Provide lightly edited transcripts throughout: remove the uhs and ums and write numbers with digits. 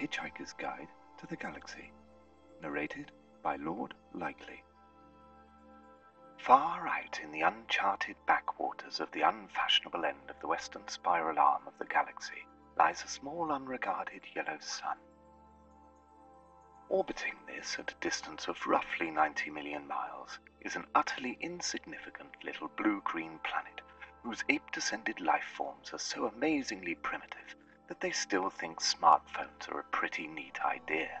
Hitchhiker's Guide to the Galaxy, narrated by Lord Likely. Far out in the uncharted backwaters of the unfashionable end of the western spiral arm of the galaxy lies a small unregarded yellow sun. Orbiting this at a distance of roughly 90 million miles is an utterly insignificant little blue-green planet whose ape-descended life forms are so amazingly primitive that they still think smartphones are a pretty neat idea.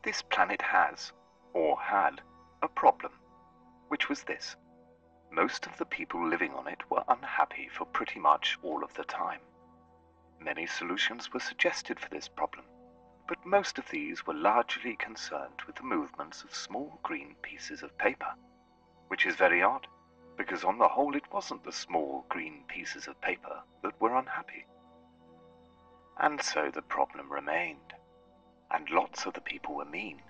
This planet has, or had, a problem, which was this. Most of the people living on it were unhappy for pretty much all of the time. Many solutions were suggested for this problem, but most of these were largely concerned with the movements of small green pieces of paper, which is very odd, because on the whole it wasn't the small green pieces of paper that were unhappy. And so the problem remained, and lots of the people were mean,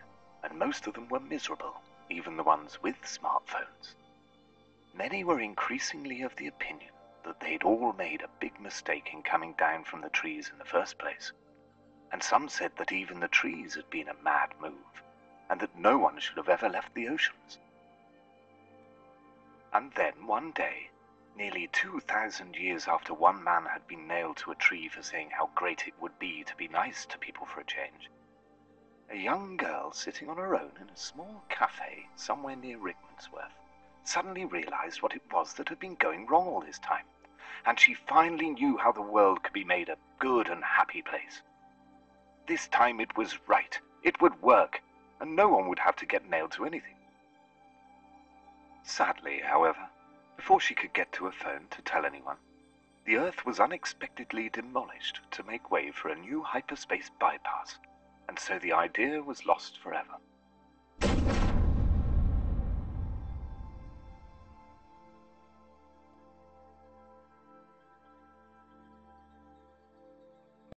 and most of them were miserable, even the ones with smartphones. Many were increasingly of the opinion that they'd all made a big mistake in coming down from the trees in the first place, and some said that even the trees had been a mad move, and that no one should have ever left the oceans. And then one day, nearly 2,000 years after one man had been nailed to a tree for saying how great it would be to be nice to people for a change, a young girl sitting on her own in a small cafe somewhere near Rickmansworth suddenly realized what it was that had been going wrong all this time, and she finally knew how the world could be made a good and happy place. This time it was right, it would work, and no one would have to get nailed to anything. Sadly, however, before she could get to a phone to tell anyone, the Earth was unexpectedly demolished to make way for a new hyperspace bypass, and so the idea was lost forever.